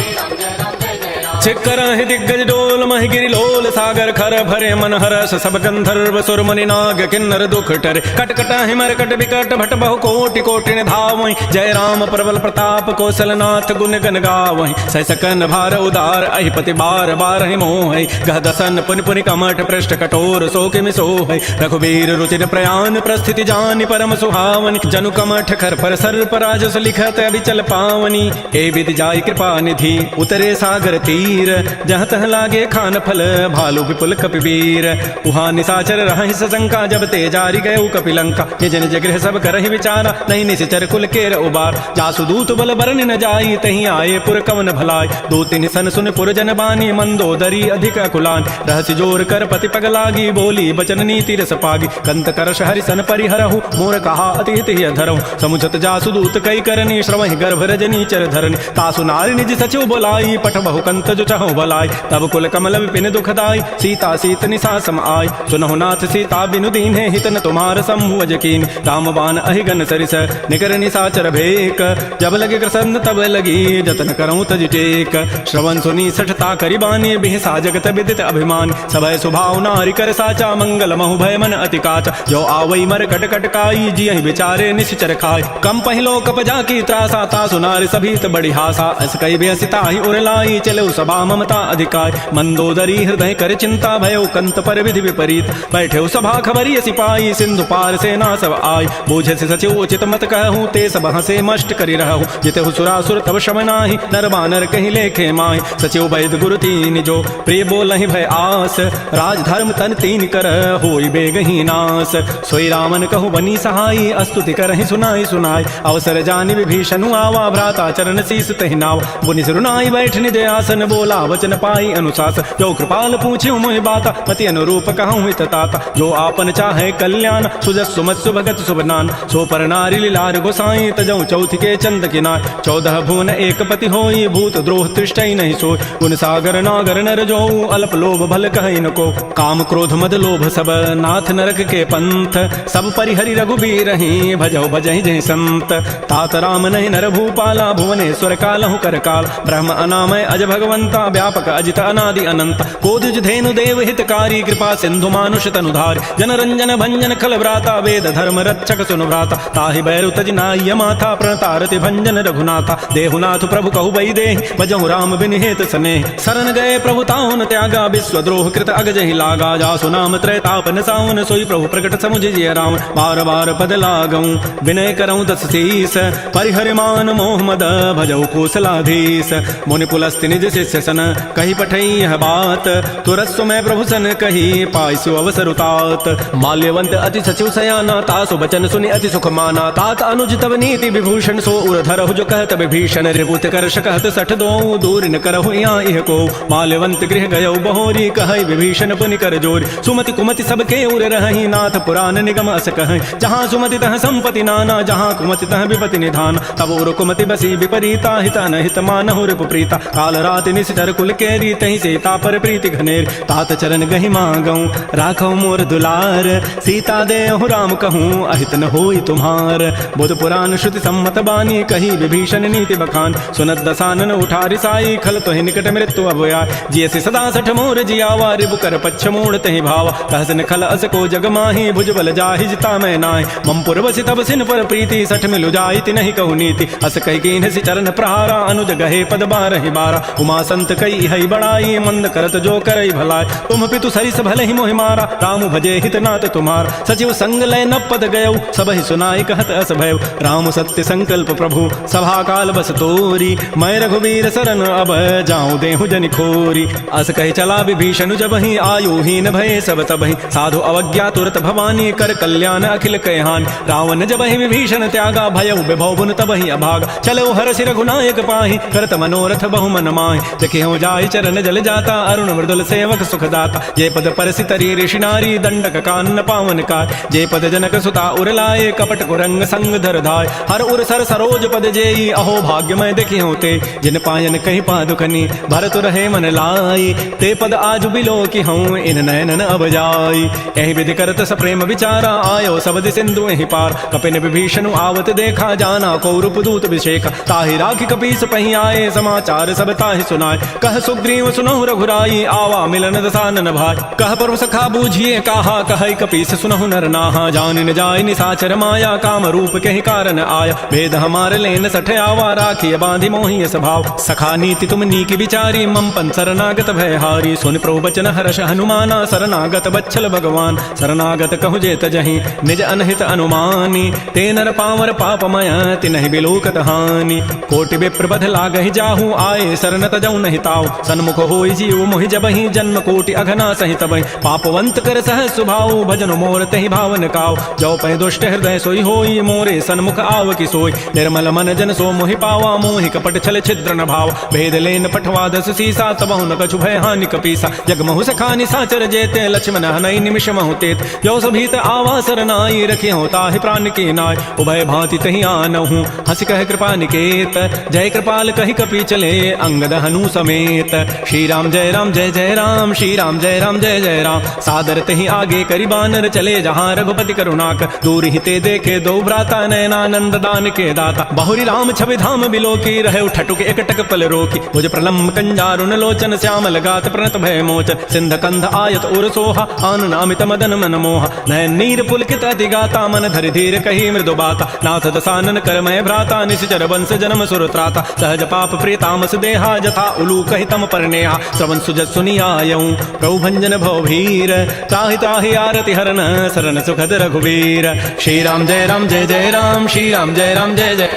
चिक्करहि दिग्गज डोल महि गिरि लोल सागर खर भरे मन हरस सब गंधर्व सुर मुनि नाग किन्नर दुख टरे कटकट हिमर कट विकट भट बहु कोटि कोटि धावहि जय राम प्रबल प्रताप कौशलनाथ गुण गन गावहि सैसकन भार उदार अहिपति बार बार हि मोहि गह दसन पुनि पुनि कमठ पृष्ठ कठोर सो किमि सोहि रघुबीर रुचिर प्रयाण प्रस्थिति जानि परम सुहावनि जनु कमठ खर पर सर्प राजस लिखत अभिचल पावनी हे विधि जाय कृपा निधि उतरे सागर तीर वीर जहाँ तह लागे खान फल भालू विपुल कपिवीर उहाँ निशाचर रहि सशंका जब ते जारी गए कपिलंका निज निज गृह सब करहि विचारा नहीं निश्चर कुल केर उबार जासु दूत बल बरन न जाई तहीं आए पुर कवन भलाई दो तीन सन सुन पुर जन बानी मंदोदरी अधिक कुलान रहस्य जोर कर पति पग लागी बोली बचन नीति रस पागी कंत करश हरि सन परिहरहु मोर कहा अति हित ही धरहु समुझत जासु दूत कई करनी श्रवहि गर्भ रजनी चर धरनी तासु नारी निज सचिव बोलाई पठ बहु कंत जो चहु बलाई तब कुल कमल विपिन दुखदाई सीता सीत निशा सम आई सुनहु नाथ सीता बिनु दीन है हितन तुम्हार समूह यकीन राम बाण अहिगन सरिस निकर निशाचर भेक जब लगे प्रसन्न तब लगी जतन करऊं तज टेक श्रवण सुनी सठता करिबानी बिहसा जगत विदित अभिमान सबय स्वभाव नारी कर साचा मंगल महु भय मन अति काचा जो आवई मर कट कट काई जी विचारे निश्चर खाय कम पहिलो कप जाकी त्रासा तासु नारी सभीत बड़ी हासा अस कई बेसिता ही उरलाई चलो सभा ममता अधिकार मंदोदरी हृदय कर चिंता भयो कंत पर विधि विपरीत बैठे सभा खबरी सिपाही सिंधु पार सेना सब आय बूझे से सचिव उचित मत कहूँ ते सब हसे मष्ट करी रहूँ जिते सुरासुर तब शमनाहि नर बानर कहीं लेखे माय सचिव वैद गुरु तीन जो प्रिय बोलहि भय आस राजधर्म तन तीन कर होई बेगही नास सोई रामन कहूँ बनी सहाई अस्तुति करहि सुनाई सुनाई अवसर जानि विभीषण आवा भ्राता चरण शीस तहि नाव बुनि सिरुनाई बैठ निज आसन बोला वचन पाई अनुशास जो कृपाल पूछ्यू मोहि बाता पति अनुरूप कहूँ हित ताता जो आपन चाहे कल्याण सुजस सुमत्सु भगत सुबनान सो पर नारी लीलार गोसाई तजौ चौथ के चंद किनार 14 भुवन एक पति होई भूत द्रोह तृष्टि नहीं सोई गुण सागर नागर नर जो अल्प लोभ भल कहि न को काम क्रोध मद लोभ सब नाथ नरक के पंथ सब परिहरि रघुबीर ही भजौ भजहि जहि संत तात राम नहीं नर भूपाला भुवनेश्वर कालहु कर काल ब्रह्म अनामय अज भगवंता व्यापक अजित अनादि अनंत कोदिज धेनु देव हितकारी कृपा सिंधु मानुष तनुधार जन रंजन भंजन खल भ्राता वेद धर्म रक्षक सुनु भ्राता ताहि बैरु तज नाय माथा प्रणतारति भंजन रघुनाथा देहुनाथ प्रभु कहु बई दे भजहु राम बिन हेत सने शरण गए प्रभु ताउन त्यागा विश्व द्रोह कृत अगजहि लागा जासु नाम त्रैतापन सावन सोई प्रभु प्रकट समुझिय राम बार बार पद लागऊं विनय करऊं दस शीस परिहरिमान मोह मद भजौ कौशलाधीश मुनि पुलस्ति निज शिष्य सन कही पठई यह बात तुरस्व में प्रभु सन कही पाइसु अवसर उतात माल्यवंत अति सचिव सयाना तासु बचन सुनि अति सुख माना तात अनुज तब नीति विभूषण सो उर धरहु जो कहत विभीषण रिपुत करश कहत सठ दो दूर न करहु यहाँ इह को माल्यवंत गृह गयौ बहोरी कहई विभीषण पुनि कर जोरी सुमति कुमति सबके उर रही नाथ पुराण निगम अस कह जहाँ सुमति तह संपति नाना जहाँ कुमति तह विपति निधान तब उर कुमति बसी विपरीता हित अनहित मानहु रिपु प्रीता काल रात निश्चर कुल केरी तहि सीता पर प्रीति घनेर तात चरण गहि मांगऊं राखौ मोर दुलार सीता देहु राम कहूँ अहित न होई तुम्हार बुध पुराण श्रुति सम्मत बानी कही विभीषण नीति बखान सुनत दसानन उठारी साई खल तोहि निकट मृत्यु अभया जियसि सदा सठ मोर जियावा रिबु कर पच्छ मोड़ तहि भावा कहसन खल अस को जग माही भुजबल जाहि जिता मैं नाय मम पुरवसि तब सिन पर प्रीति सठ मिलु जाइति नहीं कहु नीति अस कहि कीन्ह सि चरण प्रहारा अनुज गहे पद बारहि बारा उमा संत कई हई बड़ाई मंद करत जो करई भलाई तुम पितु सरिस भले ही मोहि मारा राम भजे हित नाथ तुम्हार सचिव संग लय न पद गयौ सब ही सुनाई कहत अस भयउ राम सत्य संकल्प प्रभु सभा काल बस तोरी मैं रघुवीर शरण अब जाऊं देहु जनि खोरी अस कहि चला विभीषण जब ही आयुहीन भय सब तबहि साधु अवज्ञा तुरत भवानी कर कल्याण अखिल कहान रावण जब ही विभीषण त्यागा भयउ विभव बुन तब ही अभाग चलो हर सिर रघुनायक पाहि करत मनोरथ बहु मन माहि जखे हो जाय चरण जल जाता अरुण मृदुल सेवक सुखदाता जे पद परसि तरी ऋषि नारी दंडक कानन पावन काय जे पद जनक सुता उरलाए कपट कुरंग संग धर धाय हर उर सर सरोज पद जेई अहो भाग्य मैं देखी होते जिन पायन कहीं पादुकनी भरत रहे मन लाई ते पद आज बिलो की हूँ इन नयनन अब जाई एहि विधि करत स प्रेम विचारा आयो सबद सिंधु एहि पार कपिन विभीषण आवत देखा जाना कौरव दूत विषेक ताहि राखी कपीस पही आए समाचार सब ताहि सुनाए कह सुग्रीव सुनहु रघुराई आवा मिलन दसानन भाई कह प्रभु सखा बूझिए कहा कहई कपीस सुनहु नर नाहा जान न जाय निसाचर माया काम रूप के कारण आया भेद हमार लेन सठ आवा राखी बांधि मोहि स्वभाव सखा नीति तुम नीकी विचारी मम पन शरणागत भयहारी सुन प्रभु बचन हर्ष हनुमाना शरणागत बच्छल भगवान शरणागत कहु जेत जहि निज अनहित अनुमानी ते नर पावर पापमय तिनहि बिलोकत हानि कोटि विप्र बध लागहि जाहू आए शरण तजौ नहीं ताव सन्मुख होई जीव मोहि जबहि जन्म कोटि अघना सहित बहि पापवंत कर सह सुभाव भजन मोर तहि भावन काव जो पै दुष्ट हृदय सोई होई मोरे सन्मुख आव की सोई निर्मल मन जन सो मोहि पावा मोहि कपट छल छिद्र न भाव भेद लेन पठवा दस सीसा तबहु न कछु भय हानि कपीसा जग महु सखानि साचर जेते लक्ष्मण हनई निमिष महु तेत जो सभीत आवा सरनाई रखि होता है प्राण की नाय उभय भांति तहि आनहु हंस कह कृपा निकेत जय कृपाल कहि कपि चले अंगद हनु समेत श्री राम जय राम जय जय राम श्री राम जय राम जय जय राम सादर तहि आगे करि बानर चले जहाँ रघुपति करुणाक दूर ही ते देखे दो भ्राता नयनानंद दान के दाता बहुरी राम छवि धाम बिलो की रहे ठटुक एकटक पल रोकी भुज प्रलम्ब कंजारुन लोचन श्यामल गात प्रणत भय मोचन सिंध कंध आयत उर सोहा आन नामित मदन मन मोहा नयन नीर पुलकित अति गाता मन धरि धीर कही मृदु बाता नाथ दसानन कर मय भ्राता निश्चर वंश जन्म सुर त्राता सहज पाप प्रियतामस देहा जथा उलू कहि तम परनेहा श्रवण सुजत सुनियायऊं प्रभु भंजन भवभीर ताहि ताहि आरति हरन सरन सुखद रघुवीर श्री राम जय राम जय जय राम श्री राम जय राम जय जय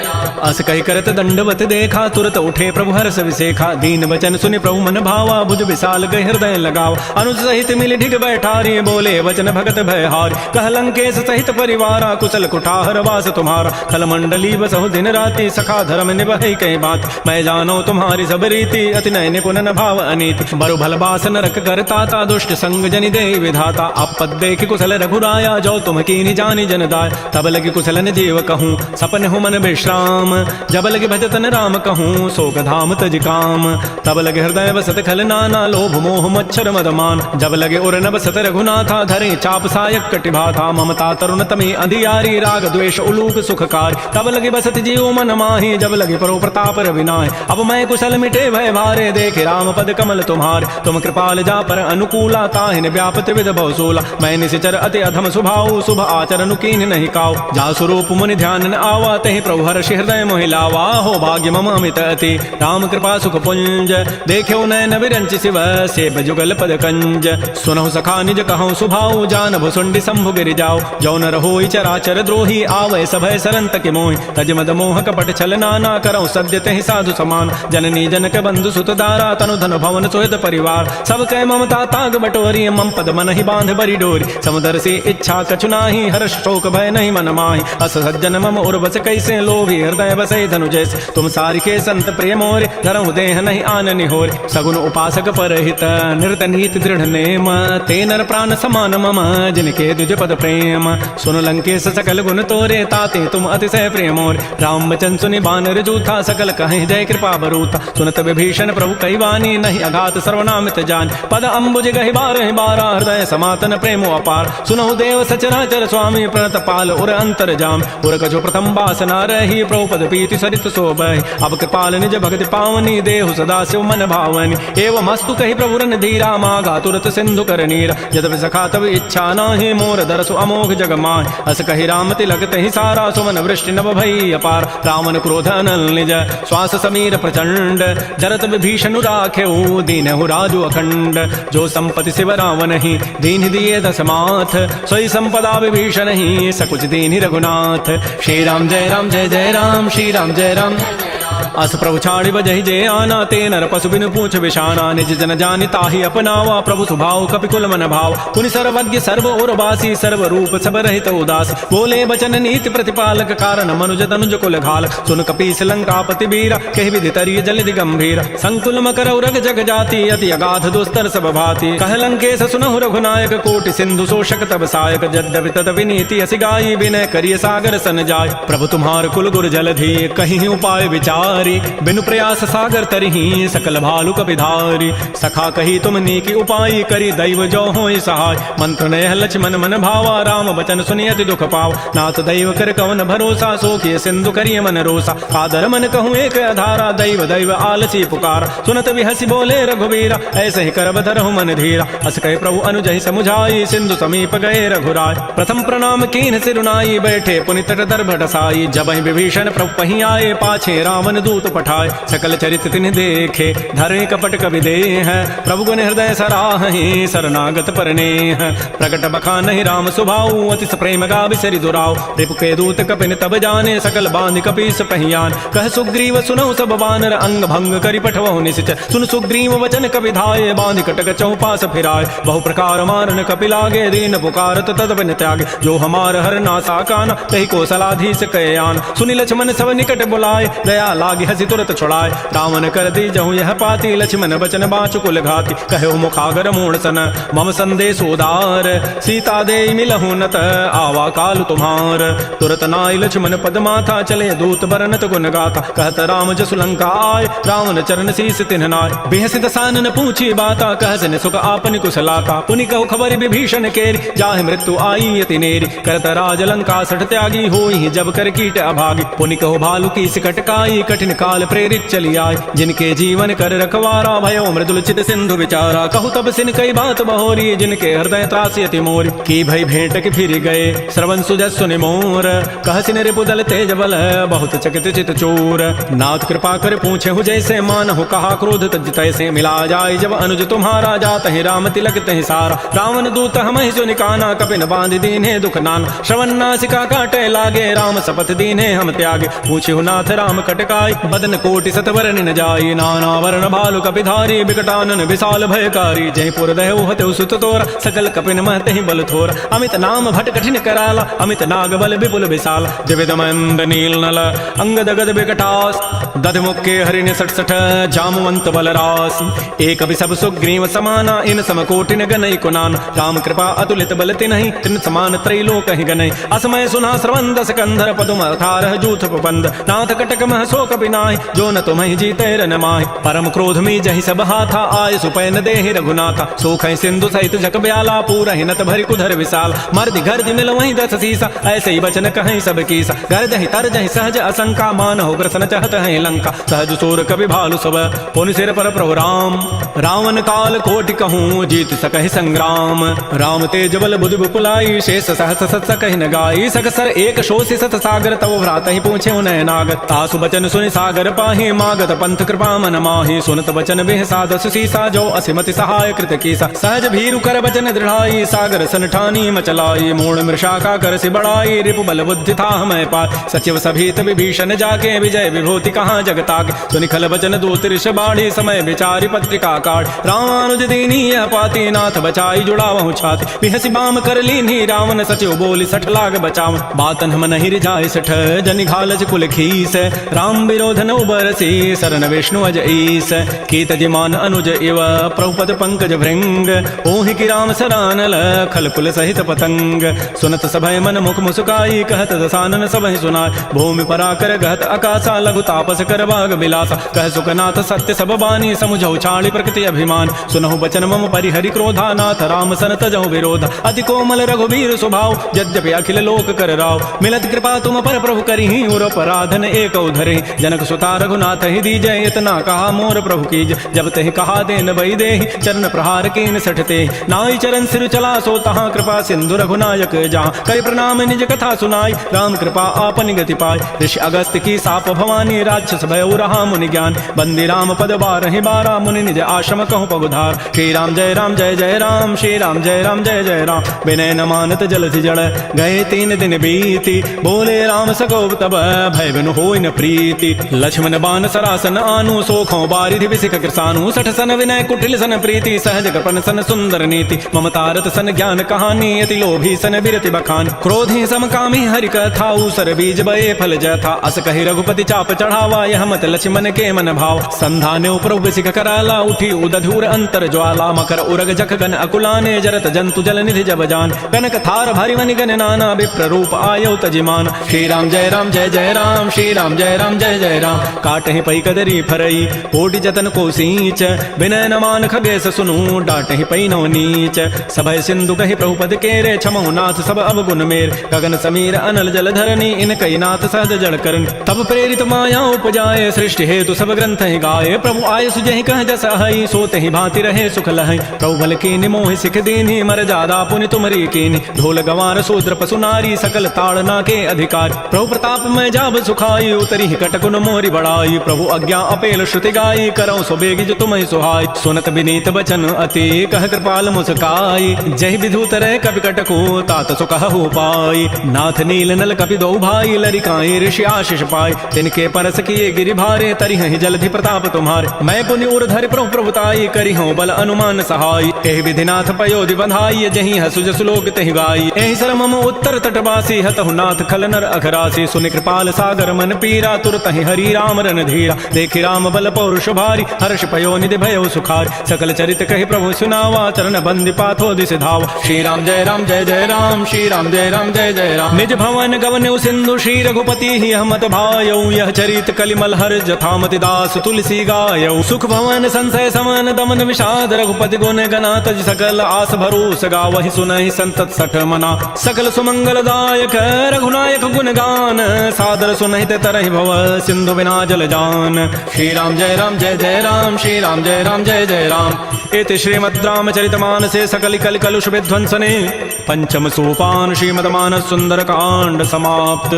अस कहि करत दंडवत देखा तुरत उठे प्रभु हर्ष विसेखा दीन वचन सुनि प्रभु मन भावा भुज विशाल गहि हृदय लगाव अनुज सहित मिल ढिग बैठारी बोले वचन भगत भयहारी कह लंकेश सहित परिवारा कुशल कुठार वास तुम्हारा खल मंडली बसहु दिन राति सखा धर्म निभहि कई बात मैं जानो तुम्हारी सब रीति अति नय निपुण न भाव अनीति बरु भल बास नरक करताता दुष्ट संग जनि दे विधाता आपद देख कुशल रघुराया जो तुम कीनि जानि जन दाय तब लगी कुशलन जीव कहूँ सपन हु मन विश्राम जब लगे भजतन राम कहूँ शोक धाम तज काम तब लगे हृदय बसत खल नाना लोभ मोह मच्छर मदमान जब लगे उर न बसत रघुनाथा धरे चाप सायक कटिभाथा ममता तरुण तमी अधियारी राग द्वेष उलूक सुखकार तब लगे बसत जीव मन माही जब लगे परो प्रताप रविनाय अब मैं कुशल मिटे भय भारे देखे राम पद कमल तुम्हार तुम कृपाल जा पर अनुकूला ताहिन व्याप त्रिविध बहुसूला मैं निश्चर अति अधम स्वभाव शुभ आचरण कीन नहीं काव जा स्वरूप मुनि ध्यान न आवा तहि प्रभु हर्ष हृदय मोहिलावा हो भाग्य मम अमित अति राम कृपा सुख पुंज देख्यो नयन विरंच शिव सेब जुगल पद कंज सुनहु सखा निज कहूँ सुभाव जान भुसुंडी शंभु गिरि जाओ जौन रहो चराचर द्रोही आवे सभय सरंत के मोहि तज मद मोह कपट छल नाना करौ सद्य तहि साधु समान जननी जनक बंधु सुत दारा तनु धन भवन सोहित परिवार सब कह ममता ताग बटोरी मम पद मन ही बांध बरी डोरी समुदर से इच्छा कछु नाही हर्ष शोक भय नहीं मन माहि अस सज्जन मम उर्वस कैसे लोभी हृदय बसे धनु जैसे तुम सारिके संत प्रिय मोरे धरहु देह नहीं आन निहोर सगुन उपासक परहित निरत नीति दृढ़ नेम ते नर प्राण समान मम जिनके द्विज पद प्रेम सुन लंकेश सकल गुण तोरे ताते तुम अतिशय प्रिय मोर राम वचन सुनि बानर जूथा सकल कहीं जय कृपा बरूता सुनत विभीषण प्रभु कई वाणी नहीं अघात सर्वनामित जान पद अम्बुज गहि बारह हृदय समातन प्रेमो अपार सुनहु देव सचराचर स्वामी प्रणत पाल उर अंतर जाम उर कछु प्रथम वासना रही प्रभु पद पीति सरित शोभहि अब कृपाल निज भगति पावनी देहु सदा शिव मन भावनी एवं मस्तु कहि प्रभु रन धीरा मागा तुरत सिंधु कर नीर यद्यपि सखा तब इच्छा नाही मोर दरसु अमोघ जग माहि अस कहि राम तिलक तहि सारा सुमन वृष्टि नभ भई अपार रामन क्रोध अनल निज श्वास समीर प्रचंड जरत विभीषण राखेऊ दीनहु राजु अखंड जो संपति शिव रावण ही दीन दिए दस माथ सोई संपदा विभीषण ही सकुच दीन रघुनाथ श्री राम जय राम जय जय राम श्री राम जय राम अस प्रभु छाड़ी बजहि जे आना ते नर पशु बिनु पूछ विषाना निज जन जानि ताहि अपनावा प्रभु सुभाव कपिकुल मन भाव पुनि सर्वज्ञ सर्व उर्वासी सर्व रूप सब रहित उदास बोले बचन नीति प्रतिपालक कारण मनुज तनुज कुल घाल सुन कपीस लंकापति बीरा कहि विधि तरिय जलधि गंभीर संकुल मकर उरग जग जाति अति अगाध दुस्तर सब भाति कह लंकेश सुनहु रघुनायक कोटि सिंधु शोषक तब सायक जद्यपि तदपि नीति असि गाई विनय करिय सागर सन जाय प्रभु तुम्हार कुल गुर जलधि कहीं उपाय विचार बिनु प्रयास सागर तरही सकल भालु कपिधारी सखा कही तुम नीकी उपाय करी दैव जो होय सहाय मंत्र नय लक्ष्मण मन भावा राम वचन सुनियति दुख पाव नाथ दैव कर कवन भरोसा सोखिय सिंधु करिय मन रोसा आदर मन कहूँ एक अधारा दैव दैव आलसी पुकार सुनत विहसी बोले रघुवीरा ऐसे ही करब धरहु मन धीरा अस कहे प्रभु अनुजहि समुझाई सिंधु समीप गए रघुराय प्रथम प्रणाम कीन सिरुनाई बैठे पुनि तट दर भटसाई जब विभीषण प्रभु पही आए पाछे रावण श्रवण दूत पठाए, सकल चरित तिन्ह देखे, धरे कपट कवि देह, प्रभु गुण हृदय सराहि, शरणागत परनेह, प्रकट बखानहि राम सुभाऊ, अतिस प्रेम गावि सरि दुराऊ, रिपु के दूत कपिन तब जाने, सकल बांधि कपीस पहियान, कह सुग्रीव सुनऊ सब बानर, अंग भंग करि पठवहु निश्चय, सुन सुग्रीव वचन कपि धाये, बांधि कटक चौपास फिराय, बहु प्रकार मारन कपि लागे, दीन पुकारत तद बिन त्यागे, जो हमार हर नासा कान, तहि कौशलाधीश कयान, सुनि लक्ष्मण सब निकट बुलाए, दया लागे हसी तुरत छुड़ाए, रावण कर दी जहु यह पाती, लक्ष्मण बचन बाचु कुल घाती, कहो मुखागर मूढ़ सन, मम संदेश उदार, सीता दे मिलहु नत, आवा काल तुम्हार, तुरत नाय लक्ष्मण पद माथा, चले दूत बरनत गुण गाथा, कहत राम जसु लंका आय, रावण चरण शीस तिन्ह नाय, बेहसित सानन पूछी बाता, कहसन सुख आपन कुशलाता, पुनि कहु खबर विभीषण केरी, जाहि मृत्यु आई अति नेरी, करत राज लंका सठ त्यागी, होई जब कर कीट अभागी, पुनि कहु भालु की सिकट काई, कठिन काल प्रेरित चली आय, जिनके जीवन कर रखवारा, भयो मृदुल चित सिंधु विचारा, कहु तब सिन कई बात बहोरी, जिनके हृदय त्रासी अति मोरी, की भई भेंट के फिर गए, श्रवण सुजस सुनि मोर, कह सिन रिपुदल तेज बल, बहुत चकित चित चोर, नाथ कृपा कर पूछे हु जैसे, मानहु कहा क्रोध तज तैसे, मिला जाय जब अनुज तुम्हारा, जात ही राम तिलक तहि सारा, रावण दूत हमहि सुनि काना, कपिन बांध दीन्हे दुख नाना, श्रवण नासिका काटे लागे, राम शपथ दीन्हे हम त्यागे, पूछे नाथ राम कटकाई, बदन कोटि सतवरन न जाई, नाना वर्ण भालु कपिधारी, बिकटानन विशाल भयकारी, जय पुर दहु हतु सुत तोरा, सकल कपिन महते बल थोर, अमित नाम भट कठिन कराला, अमित नाग बल विपुल विशाल, दिविद मंद नील नल, अंगद गद बिकटास, दध मुक्के हरिण सठ सठ, जामवंत बलरास, एक सब सुग्रीव समाना, इन सम कोटिन गनई कुनान, राम कृपा अतुलित बल तिन्हि, तिन समान त्रैलोक ही गनई, असमय सुना श्रवण दस कंधर, पदुम अथारह जूथ पबंद, नाथ कटक मह सो कपि नाहि, जो न तुम्हि जीते रन माहि, परम क्रोध में जहि सब हाथा, आय सुपैन देहि रघुनाथा, सोखै सिंधु सहित जक ब्याला, पूरहि नत भरि कुधर विशाल, मर्दि गर्दि मिल वहीं दस सीसा, ऐसे ही बचन कहीं सब कीसा, गर्दहि तरजहि सहज असंका, मानहु ग्रसन चहत है लंका, सहज सोर कवि भालु सब, पुनि सिर पर प्रभु राम, रावण काल कोटि कहूँ, जीत सकहि संग्राम, राम तेज बल बुद्धि विपुलाई, शेष सहस सत सकहि न गाई, सकसर एक शोषि सत सागर, तब भ्रात ही पूछे उन्हें नाग, तासु बचन सुनि सागर पाहि, मागत पंथ कृपा मन माहि, सुनत बचन बेह साधस सीसा, जो असिमति सहाय कृत कीसा, सहज भीरु कर बचन दृढ़ाई, सागर सन ठानी मचलाई, मूढ़ मृषा का कर सि बढ़ाई, रिपु बल बुद्धि था मैं पार, सचिव सभीत विभीषण जाके, विजय विभूति कहाँ जगताके, सुनि खल बचन दूत ऋष बाढ़ी, समय विचारि पत्रिका काढ़, रामानुज दीनी यह पाती, नाथ बचाई जुड़ावहु छाती, बिहसि बाम कर लीन्ही, रावण सचिव बोली सठ लाग बचाव, बातन हम नहीं रिझाए सठ, जनि घालज कुल खीस, राम विरोध न उबरसी, शरण विष्णु अज ईस, कीत जिमान अनुज इव, प्रभुपद पंकज भृंग, ओहि की राम सरानल, खल कुल सहित पतंग, सुनत सभय मन मुख मुस्काई, कहत दसानन सबहि सुनाय, भूमि पराकर गहत आकाशा, लघु तापस कर बाग बिलासा, कह सुखनाथ सत्य सब बानी, समुझौ छाड़ी प्रकृति अभिमान, सुनहु बचन मम परिहरि क्रोधा, नाथ राम सन तजहु विरोधा, अति कोमल रघुवीर स्वभाव, यद्यपि अखिल लोक कर राव, मिलत कृपा तुम पर प्रभु करिहि, उर अपराधन एक उधरि, जनक सुता रघुनाथ ही दीजै, इतना कहा मोर प्रभु कीज, जब तहि कहा देन बई देहि, चरण प्रहार कीन सठते, नाई चरण सिर चला सो तहाँ, कृपा सिंधु रघुनायक जहाँ, करि प्रणाम निज कथा सुनाई, राम कृपा आपन गति पाय, ऋषि अगस्त की साप भवानी, राक्षस भयउ रहा मुनि ज्ञान, बंदी राम पद बारहि बारा, मुनि निज आश्रम कहु पगुधार, श्री राम जय जय राम, श्री राम जय जय राम, विनय न मानत जलधि जड़, गए 3 दिन बीती, बोले राम सकोब तब, भय बिनु होई न प्रीति, लक्ष्मण बान सरासन आनु, सोखों बारिधि विसिख कृसानु, सठ सन विनय कुटिल सन प्रीति, सहज कृपन सन सुंदर नीति, ममतारत सन ज्ञान कहानी, अति लोभी सन बिरति बखान, क्रोधी समकामी हरि कथा, सर बीज बये फल जथा, अस कहि रघुपति चाप चढ़ावा, यह मत लक्ष्मण के मन भाव, संधाने प्रभु विसिख कराला, उठी उदधूर अंतर ज्वाला, मकर उरग जख गन अकुलाने, जरत जंतु जल निधि जब जान, कनक थार भारि वनि गन नाना, विप्र रूप आयो तजिमान, श्री राम जय जय राम, श्री राम जय राम, काटहि पै कदरी फरई, कोटि जतन को सींच, विनय न मान खगेश सुनु, डांटहि पै नौ नीच, सभय सिंधु कहि प्रभुपद केरे, क्षमौ नाथ सब अवगुण मेर, गगन समीर अनल जल धरनी, इन कई नाथ सहज जड़ करन, तब प्रेरित माया उपजाए, सृष्टि हेतु सब ग्रंथ ही गाये, प्रभु आय सुजहि कह जस हई, सोते ही भांति रहे सुख लहई, प्रभु बल कीनि मोहि सिख दीन्हि, मर जादा पुनि तुमरी कीनि, ढोल गवार शूद्र पशु नारी, सकल ताड़ना के अधिकार, प्रभु प्रताप में जाब सुखाई, उतरी कटक पुन मोरी बढ़ाई, प्रभु आज्ञा अपेल श्रुति गाई, करऊं सो बेगी जो तुम्हें सुहाई। सुनत विनीत बचन अति, कह कृपाल मुस्काई, जय विधु तरह कपि कटको तात सो कहु पाई। नाथ नील नल कपि दो भाई, लरिकाई ऋषि आशीष पाई, तिनके परस किए गिरि भारे, तरिहहि जलधि प्रताप तुम्हारे। मैं पुनि उर धरि प्रभु प्रभुताई, करिहूं बल अनुमान सहाय। एहि विधिनाथ पयोधि बंधाई, जहि हसु जसु लोक तहि गाई। एहि सरमम उत्तर तटवासी, हतहु नाथ खल नर अघरासी। सुनि कृपाल सागर मन पीरा, तुरतहि हरि राम रन धीरा। देखि राम बल पौरुष भारी, हर्ष पयो निधि भयो सुखारी। सकल चरित कहि प्रभु सुनावा, चरण बंदि पाथो दिस धावा। श्री राम जय राम जय जय राम, श्री राम जय राम जय जय राम। निज भवन गवन्यु सिंधु, श्री रघुपति ही हमत भायौ। यह चरित कलिमल हर जथामति दास तुलसी गायौ। सुख भवन संशय समन दमन विषाद, रघुपति गुण गना तज सकल आस भरोस गावहि। सुनहि संतत सठ मना, सकल सुमंगल दायक रघुनायक गुण गान। सादर सुनहि ते तरहि भव, सिंधु बिना जल जान। श्री राम जय राम जय जय राम, श्री राम जय राम जय जय राम। इति श्रीमद् रामचरितमानसे सकल कलि कलुष विध्वंसने पंचम सोपान श्रीमद् मानस सुंदर कांड समाप्त।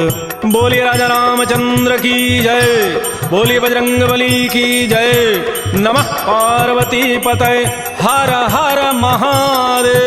बोलिए राजा रामचंद्र की जय, बोलिए बजरंग बली की जय। नमः पार्वती पतये, हर हर महादेव।